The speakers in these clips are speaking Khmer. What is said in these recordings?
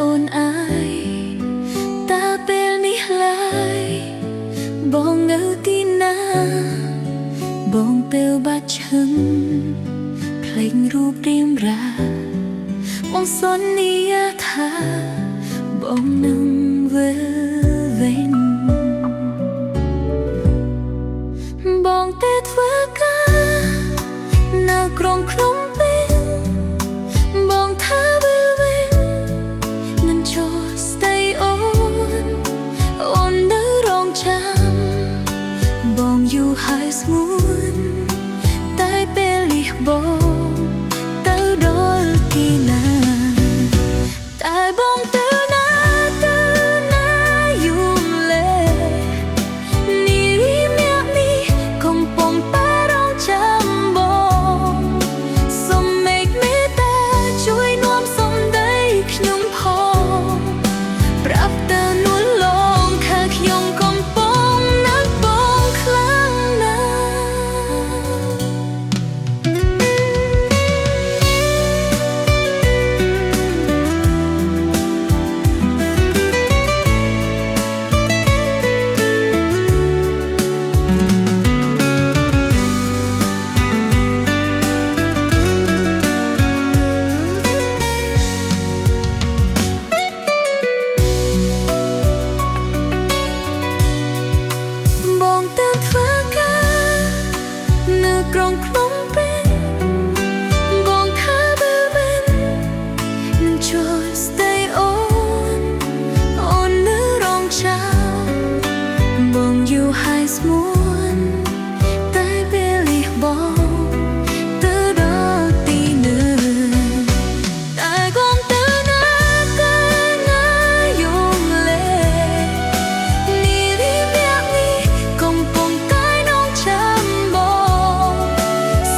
អូនអើយតាពេលនេះឡើយបងនៅទីណាបងពេលបាច់ឈឹងភ្លេចរូបរាងរាបងសន្យាថាបងនឹងវិលវិញបងតែធ្វើការនៅក្រុងភ្នំពេញបងថាវិលវិញនឹងចូល stay on អូននៅរងចាំបងอยู่ហើយស្ងួនតែពេលនេះបងទៅដល់ទីណាតែបងទៅណាយូរលេនេះរីមាក់នេះកំពុងតែរងចាំបងសូមមេឃមេត្តាជួយនាំសំដីខ្ញុំផងប្រាប់តើនួនឡងថាខ្ញុំកំពុងនឹកបងខ្លាំងណាស់បងទៅធ្វើការនៅក្រុងភ្នំពេញបងថាវិលវិញនឹងចូល stay on អូននៅរងចាំបងอยู่ហើយស្ងួនតែពេលនេះបងទៅដល់ទីណាតែបងទៅណាយូរលេនេះរីមាក់នេះកំពុងតែរងចាំបង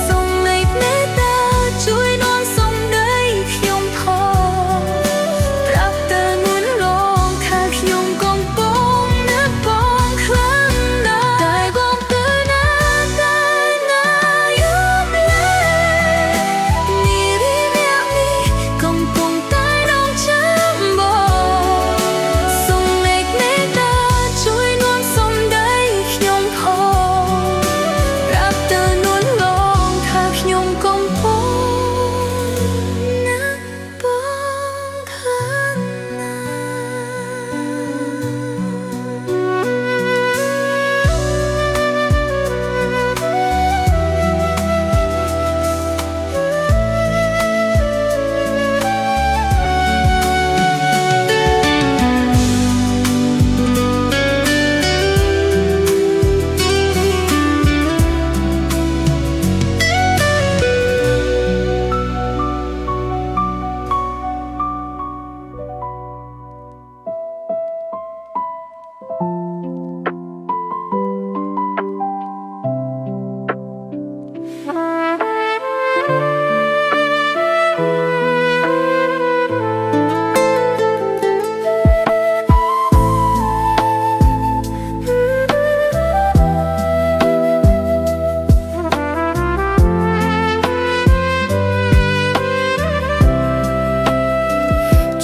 សូមមេឃមេត្តាជួយនាំសំដីខ្ញុំផងប្រាប់តើនួនឡងថាខ្ញុំកំពុងនឹកបងខ្លាំងណាស់តែបងទៅណាយូរលេនេះរីមាក់នេះកំពុងតែរងចាំបងសូមមេឃមេត្តាជួយនាំសំដីខ្ញុំផងប្រាប់តើនួនឡងថាខ្ញុំកំពុងនឹកបងខ្លាំងណាស់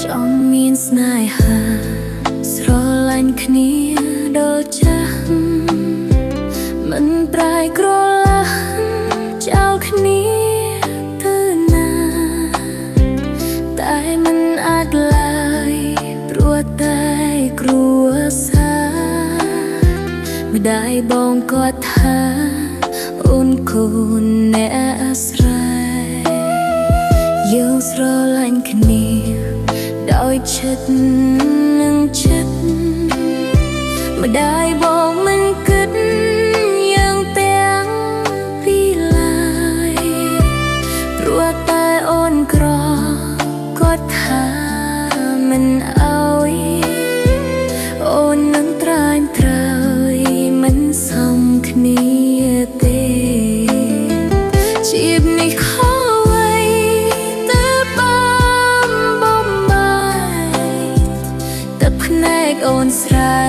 ចង់មានស្នេហាស្រឡាញ់គ្នាដល់ចាស់មិនប្រែក្រឡាស់ចោលគ្នាទៅណាតែមិនអាចឡើយព្រោះតែគ្រួសារម្ដាយបងគាត់ថាអូនកូនអ្នកអាស្រ័យយើងស្រឡាញ់គ្នាដោយចិត្តនឹងចិត្តម្ដាយបងមិនគិតយ៉ាងទាំងពីឡើយព្រោះតែអូនក្រគាត់ថាមិនអោយអូននឹងត្រាញត្រើយមិនសមគ្នាទេជីបនេះខុសអ្វីទៅបំបំបាយទឹកភ្នែកអូនស្រែ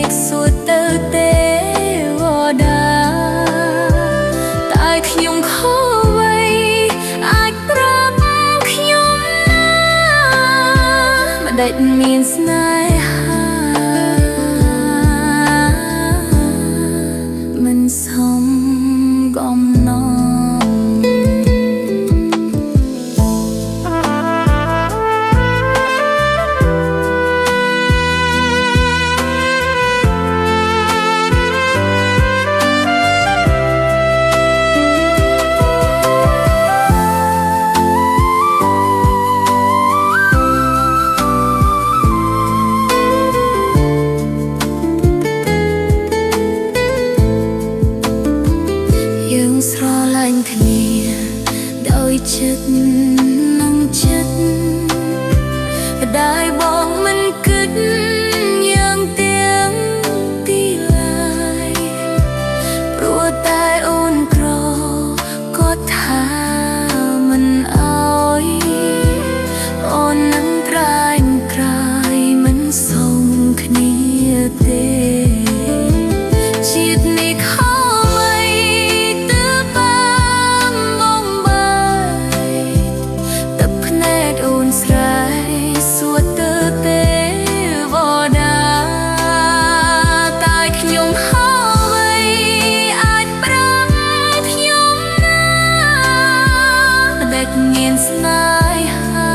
កសួរទៅទេវតាតែខ្ញុំខុសអ្វីអាចប្រាប់ខ្ញុំណា ដេចមានស្នេហាមិនសមកំណត់ស្រឡាញ់គ្នាដោយចិត្តនឹងចិត្តដែលបងមិនគិតយ៉ាងទាំងទីឡើយព្រោះតែអូនក្រក៏ថាមិនអោយអូននឹងត្រាញក្រោយមិនសូមគ្នាទេជាតិនេះខំមានស្នេហា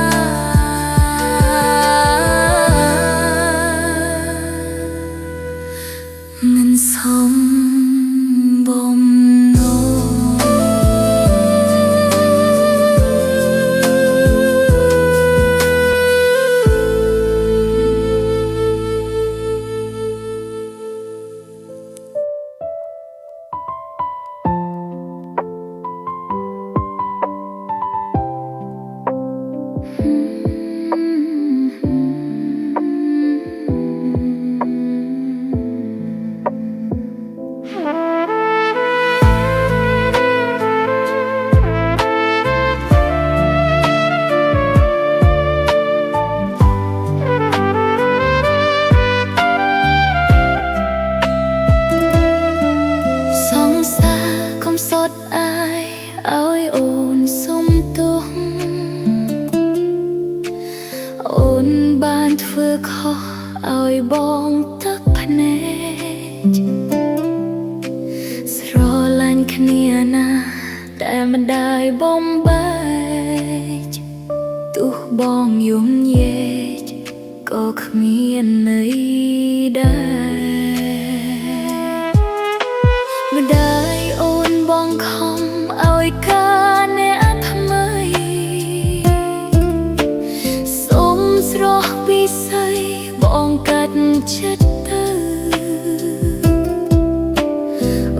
មិនសមបំណងឲ្យអូនសុំទោសអូនបានធ្វើខុសឲ្យបងទឹកភ្នែកស្រឡាញ់គ្នាណាតែមិនได้បំបែកទោះបងយំញែកក៏គ្មានន័យដែរមិនได้អូនបងខំឲ្យការអ្នកថ្មីសុំស្រស់ពីស័យបងកាត់ចិត្តទៅ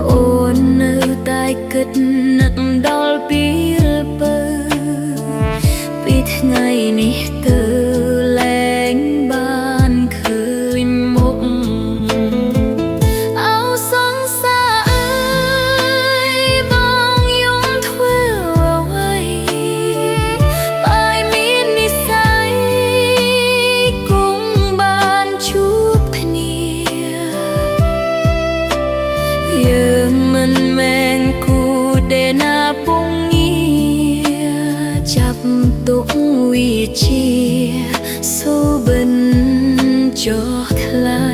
អូននៅតែគិតនឹកដល់ពេលពើពីថ្ងៃនេះទៅលែងបានឃើញមុខយើងមិនមែនគូដែលណាពងងារចាប់ទុកវាជាសូបិនចោះថ្លៃ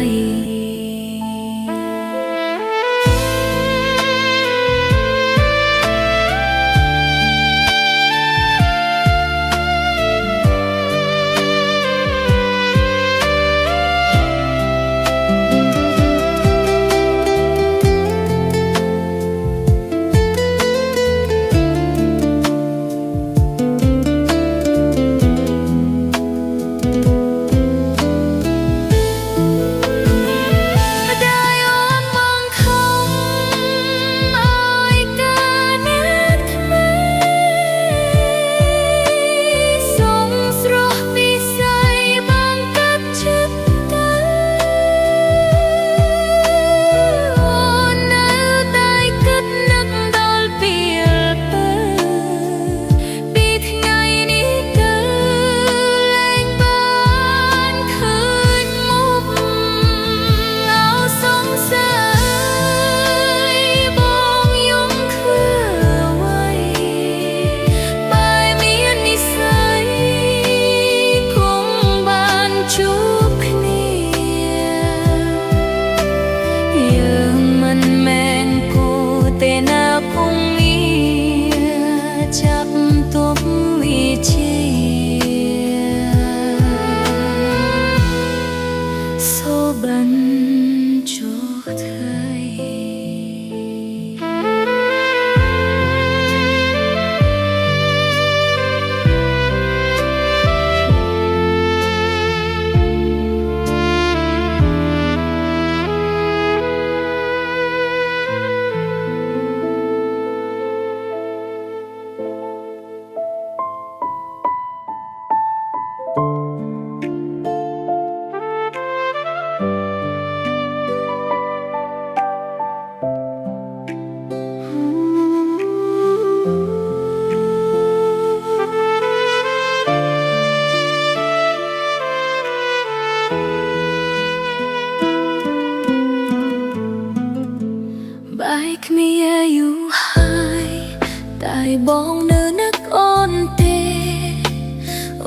បងនៅនឹកអូនទេ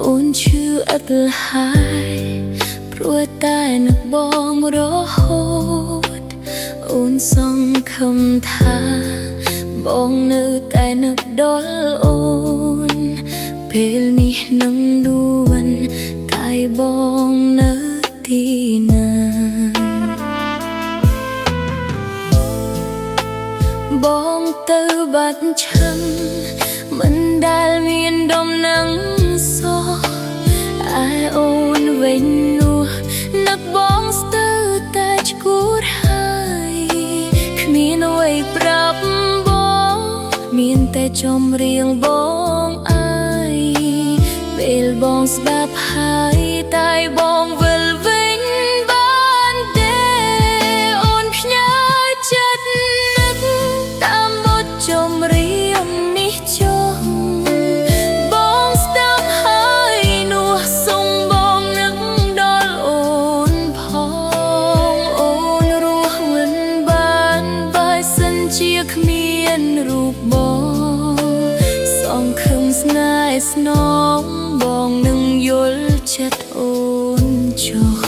អូនឈឺឥតលហើយព្រោះតែនឹកបងរហូតអូនសង្ឃឹមថាបងនៅតែនឹកដល់អូនពេលនេះនឹងដួនតែបងនៅទីណាបងទៅបាត់ឈឹងមិនដែលមានដំណឹងសោះឯអូនវិញនោះនឹកបងស្ទើរតែឆ្កួតហើយគ្មានអ្វីប្រាប់បងមានតែចម្រៀងបងអើយពេលបងស្ដាប់ហើយតែបងវិលវិញបានទេអូនផ្ញើចិត្តនឹកតាមបទចម្រៀងនេះចុះបងស្ដាប់ហើយនោះសុំបងនឹកដល់អូនផងអូនរស់មិនបានបើសិនជាគ្មានរូបបងសង្ឃឹមស្នេហ៍ស្នងបងនឹងយល់ចិត្តអូនចុះ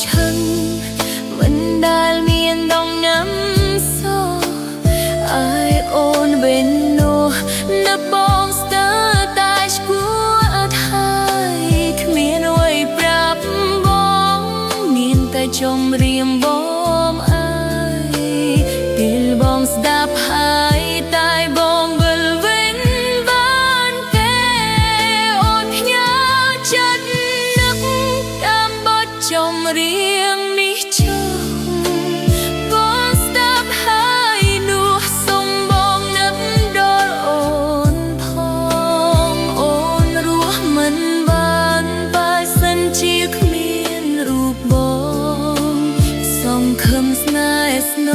ឈឹងមិនដែលមានដំណាំសោះអើយអូនវិញនោះនឹកបងស្ទើរតែឆ្កួតហើយគ្មានអ្វីប្រាប់បងមានតែចម្រៀងបងអើយពេលបងស្ដាប់ហើយតែបងវិលវិញបានទេអូនផ្ញើចិត្តនឹកតាមបទចម្រៀងនេះចុះបងស្ដាប់ហើយនោះសុំបងនឹកដល់អូនផងអូនរស់មិនបានបើសិនជាគ្មានរូបបងសង្ឃឹមស្នេហ៍ស្ន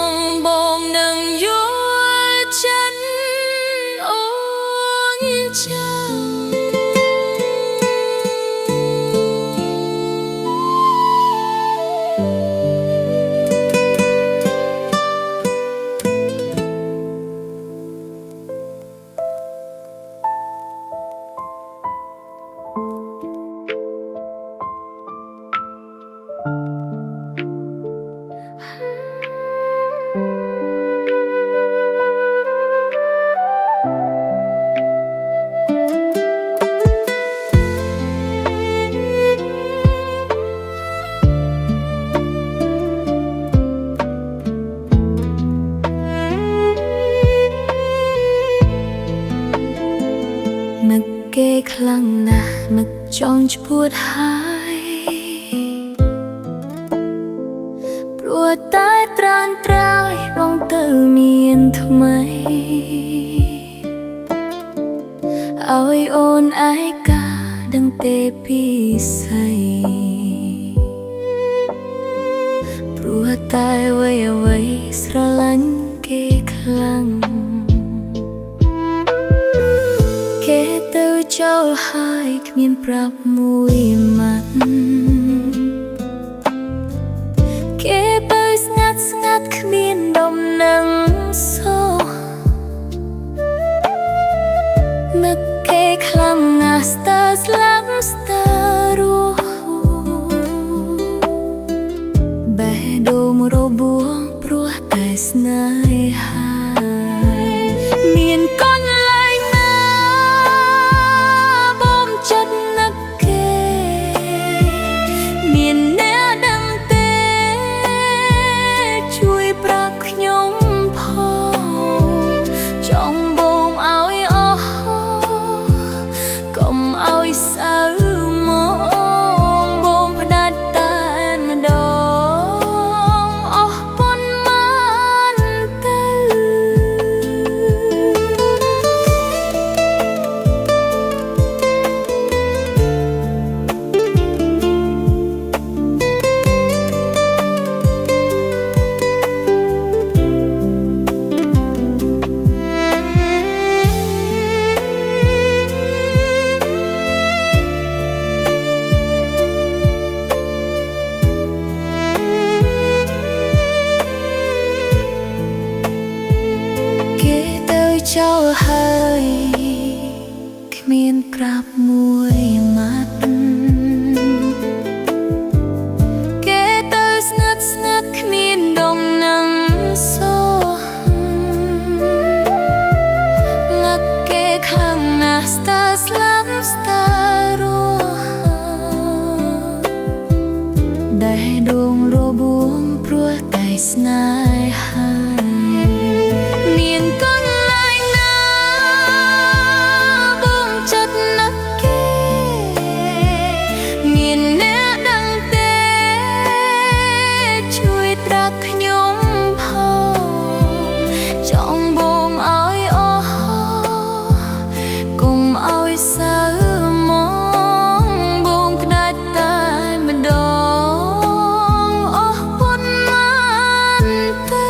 ងបងនឹងយល់ចិត្តអូនចាំនឹកគេខ្លាំងណាស់នឹកចង់ឈួតហើយព្រោះតែត្រានត្រើយបងទៅមានថ្មីឲ្យអូនឯកាដឹងទេពីស្អីព្រោះតែអ្វីស្រឡាញ់គេខ្លាំងគេទៅចូលហើយគ្មានប្រាប់មួយម៉ាត់គេទៅស្ងាត់ស្ងាត់គ្មានដំណឹងសោះនឹកគេខ្លាំងណាស់ស្ទើរស្លាប់ស្ទើររស់បេះដូងរបួសព្រោះតែស្នេហាមានកន្លែងណាបងចិត្តនឹកគេមានអ្នកដឹងទេជួយប្រាប់ខ្ញុំផងចង់បងឲ្យអស់កុំឲ្យសៅមកបងផ្ដាច់តែម្ដងអស់ប៉ុន្មាន ស្នេហាមានកន្លែងណាបងចិត្តណាស់គេមានអ្នកដឹងទេជួយប្រាប់ខ្ញុំផងចង់បងឲ្យអស់កុំឲ្យសៅមកបងផ្ដាច់តែម្ដងអស់ពុនបានទៅ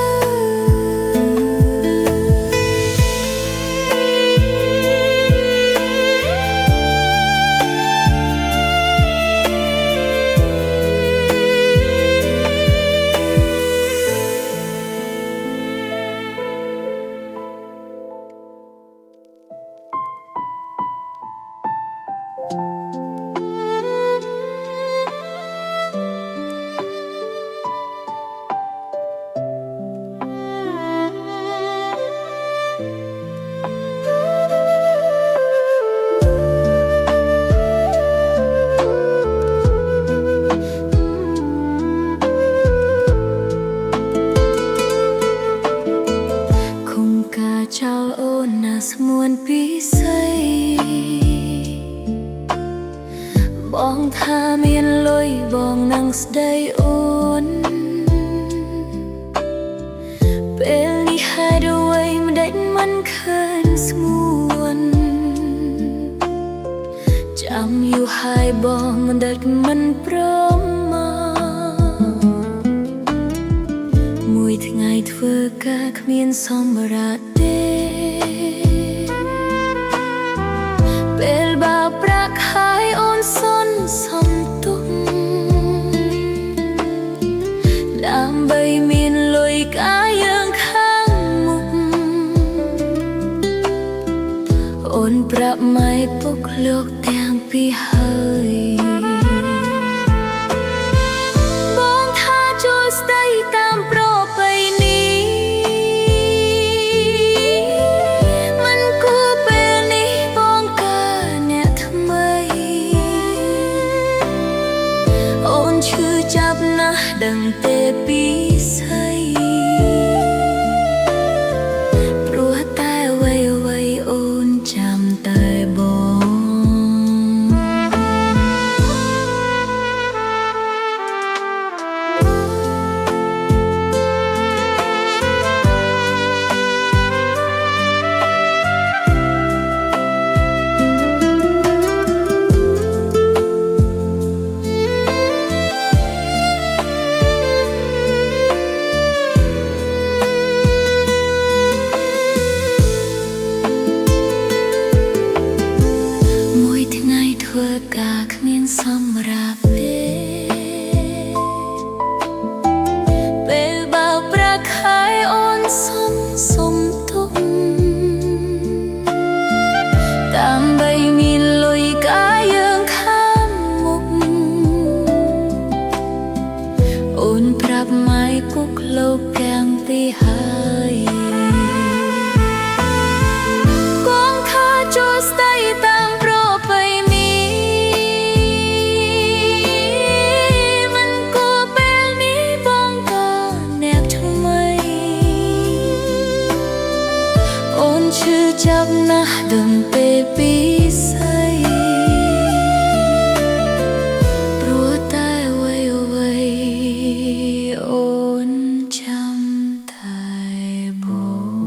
ចោលអូនណាស្មួនពីស្អីបងថាមានលុយបងនឹងស្ដីអូនពេលនេះហេតុអ្វីមិនដេចមិនឃើញស្មួនចាំយូរហើយបងមិនដេចមិនព្រមមកមួយថ្ងៃធ្វើការគ្មានសម្រាប់ពេលបើប្រាក់ហើយអូនសន្សំទុកដើម្បីមានលុយកាយើងខាងមុខអូនប្រាប់ម៉ែពុកលោកទាំងពីរហើយបងថាចូលស្ដីតាមប្រពៃណីចាប់ណាស់ដឹងទេពីស្អីព្រោះតែអ្វីអូនចាំតែបងធ្វើការគ្មានសម្រាប់ពេលបើប្រាក់ហើយអូនសុំទុកដើម្បីមានលុយកាយើងខាងមុខអូនប្រាប់ម៉ែពុកលោកទាំងពីរហើយបងថាចូលស្ដីតាមប្រពៃណីចាប់ណាស់ដឹងទេពីស្អីព្រោះតែអ្វីអូនចាំតែបង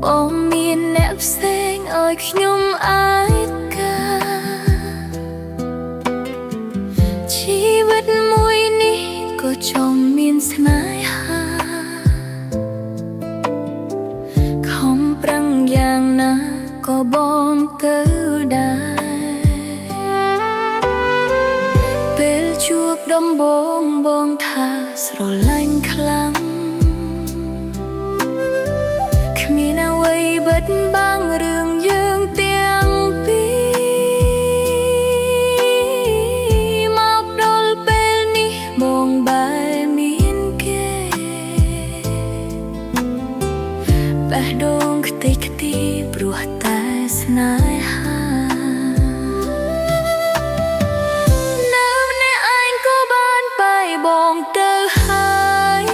បងមានអ្នកផ្សេងឲ្យខ្ញុំអាចការជីវិតមួយនេះក៏ចង់មានស្នេហា ដំបូងបងថាស្រឡាញ់ខ្លាំងគ្មានអ្វីបិទបាំងរឿងយើងទាំងពីរមកដល់ពេលនេះបងបែរមានគេបេះដូងខ្ទេចខ្ទីព្រោះតែស្នេហាបងទៅហើយ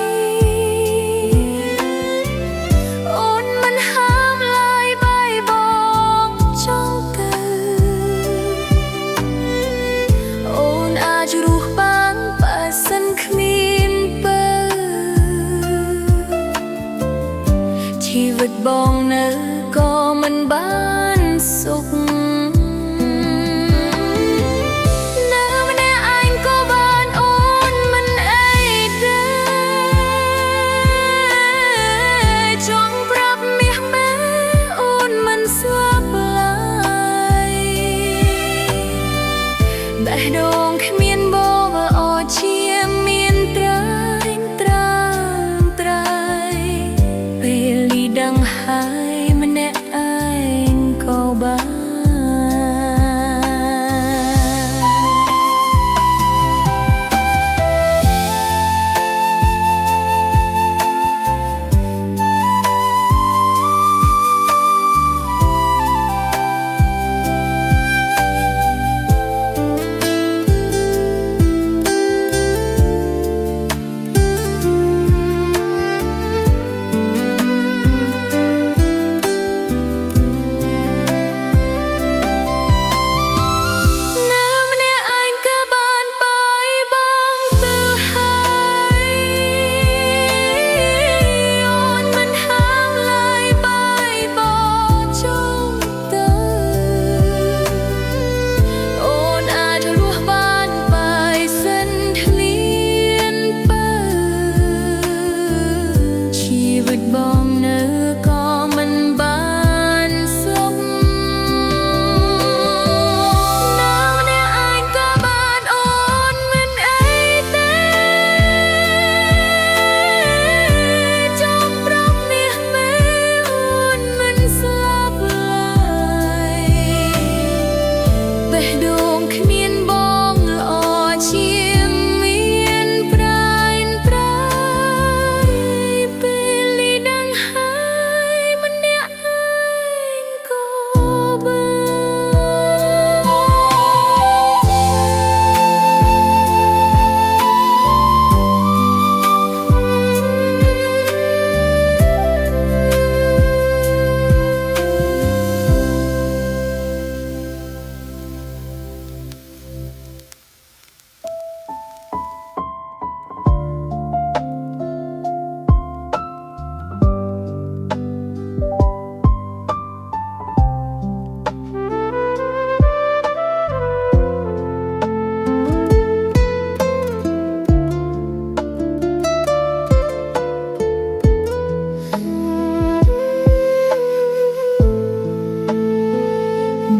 អូនមិនហាមឡើយបែបបងចង់ទៅអូនអាចរស់បានបើសិនគ្មានបើជីវិតបងនៅក៏មិនបានសុខបេះដូងគ្មានបបអរជាមានត្រើយត្រើយពេលលីដឹងហើយម្នាក់ឯងក៏បានបងនៅក៏មិនបានសុខនៅម្នាក់ឯងក៏បានអូនមិនអីទេចង់ប្រំមាសមេអូនមិនស្លាប់ឡើយបេះដូងគ្មានបងល្អជាមានប្រែនប្រែ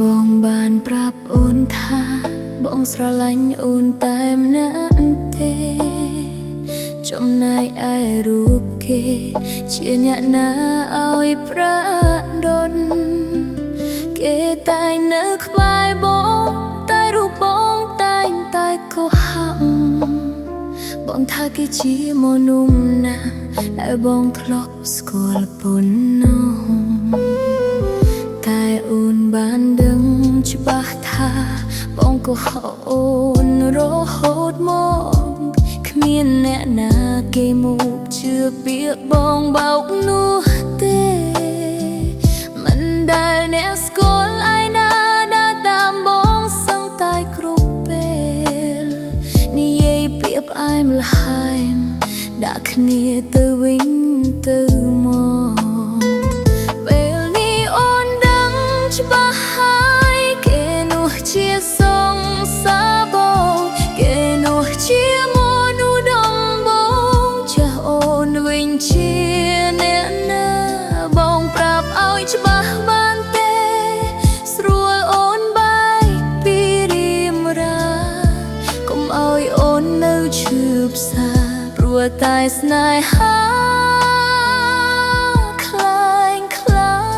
បងបានប្រាប់អូនថាបងស្រឡាញ់អូនតែម្នាក់ទេចំណែកឯរូបគេជាអ្នកណាឲ្យប្រាដនគេតែងនៅក្បែរបងតែរូបបងតែងតែកុហកបងថាគេជាមនុស្សណាដែលបងធ្លាប់ស្គាល់ប៉ុណ្ណោះតែអូនបានដឹងច្បាស់ថាបងកុហកអូនរហូតមកគ្មានអ្នកណាគេមកជឿពាក្យបងបោកនោះទេមិនដែលអ្នកស្គាល់ឯណាដើរតាមបងសឹងតែគ្រប់ពេលនិយាយពាក្យផ្អែមល្ហែមដាក់គ្នាទៅវិញទៅមកពេលនេះអូនដឹងច្បាស់ហើយគេនោះជាសង្សារបងគេនោះជាមនុស្សដំបងចាស់អូនវិញជាអ្នកណាបងប្រាប់ឲ្យច្បាស់បានទេស្រួលអូនបែកពីរៀមរាកុំឲ្យអូន ននៅឈឺផ្សាព្រោះតែស្នេហាคล้ายคล้าย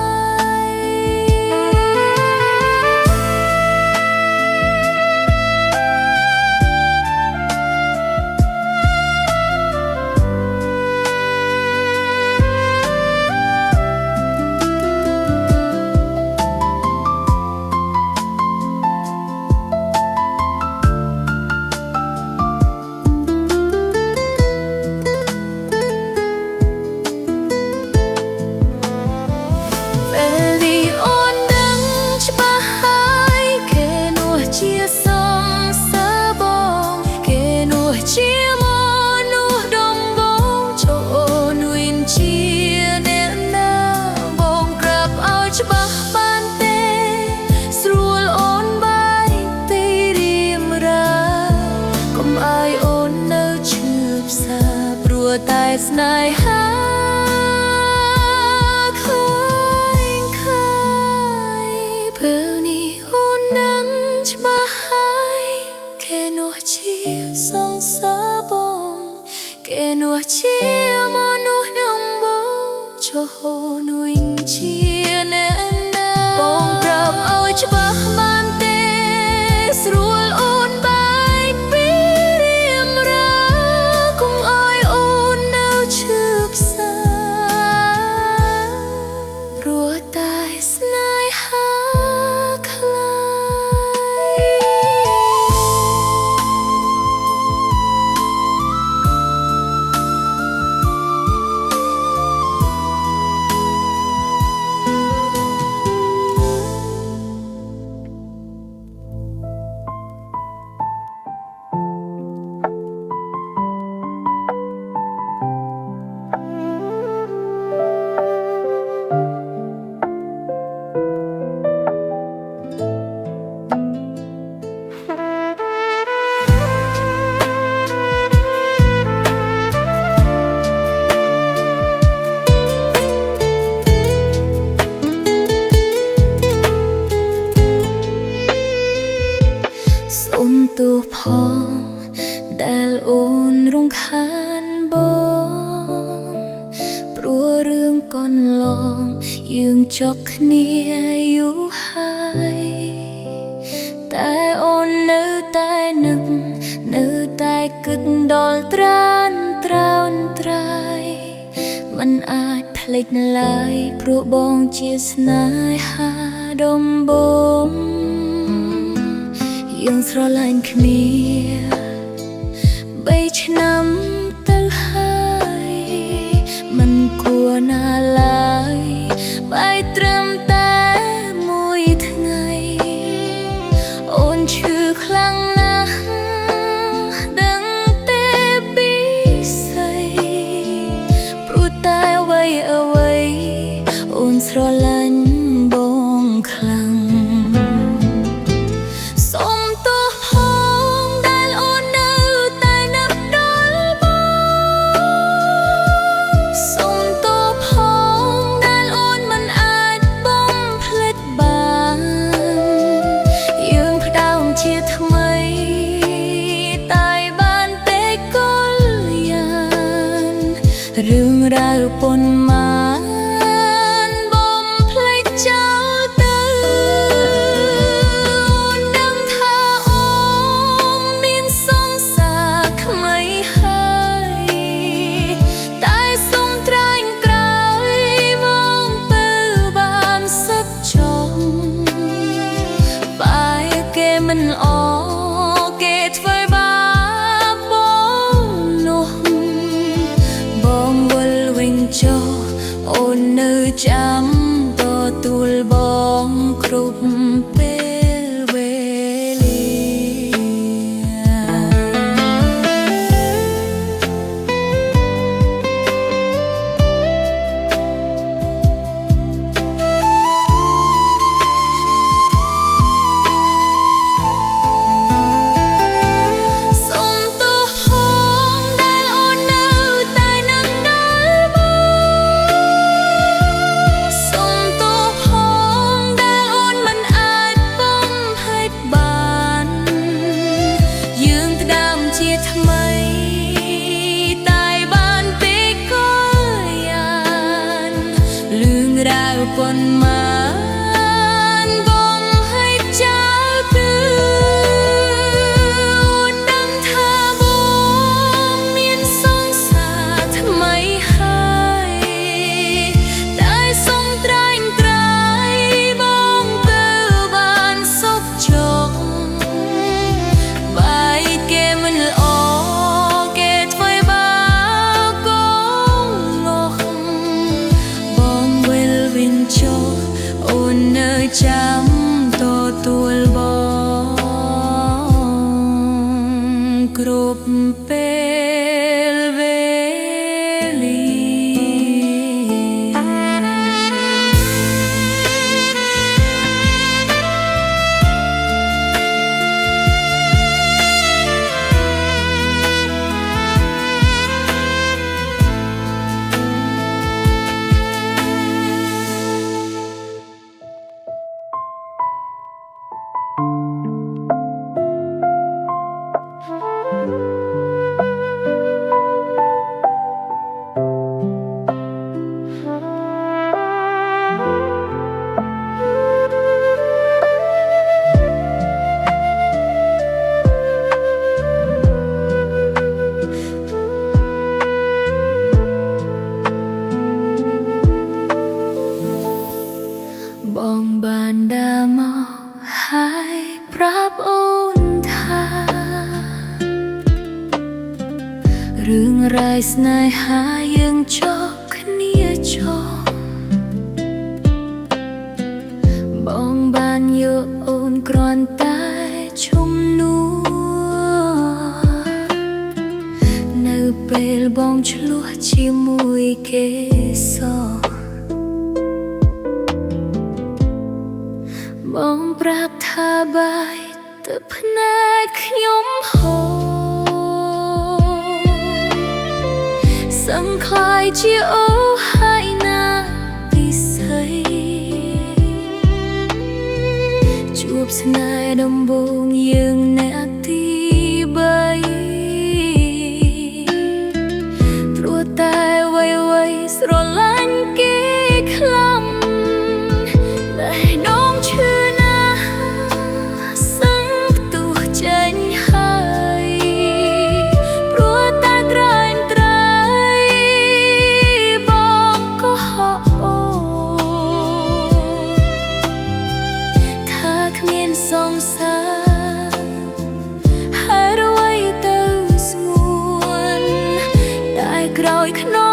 តែស្នេហាคล้ายคล้ายពេលនេះអូននឹងច្បាស់ហើយគេនោះជាសង្សារបងគេនោះជាមនុស្សដំបូងចូលនួយជាអ្នកណាបងប្រាប់ឲ្យច្បាស់បានទេស្រួលអូនទោះផងដែលអូនរំខានបងព្រោះរឿងកន្លងយើងជាប់គ្នាយូរហើយតែអូននៅតែនឹកនៅតែគិតដល់ត្រានត្រោនត្រៃមិនអាចភ្លេចឡើយព្រោះបងជាស្នេហាដំបូងយើងស្រឡាញ់គ្នា3ឆ្នាំទៅហើយមិនគួរណាឡើយបែរត្រឹមតែមួយថ្ងៃអូនឈឺខ្លាំងណាស់ដឹងទេពីស្អីព្រោះតែអ្វីអូនស្រឡាញ់បងខ្លាំងរឿងរ៉ាវប៉ុន្មានបំភ្លេចចោលទៅអូនដឹងថាអូនមានសង្សារថ្មីហើយតែសុំត្រាញ់ក្រោយមកពេលបានសឹកចង់បែរគេមិនអគេធ្វើបាបបងនោះបងវិលវិញចុះ គ្រប់ពេលវេលា បងបានដើរមកហើយប្រាប់អូនថារឿងរ៉ាវស្នេហាយើងចប់គ្នាចោលបងបានយកអូនគ្រាន់តែជំនួសនៅពេលបងឆ្លោះជាមួយគេសោះបងប្រាប់ថាបាយទៅភ្នែកខ្ញុំហូរសឹងខ្លាយជាអូហើយណាពិសីជួបស្នេហ៍ដំបូងយើងអ្នកទី3ព្រោះតែអ្វីៗស្រឡាញ់គេខ្លាំងតែដងឈឺសងសារហើយអ្វីទៅស្ងួនតែក្រោយខ្នង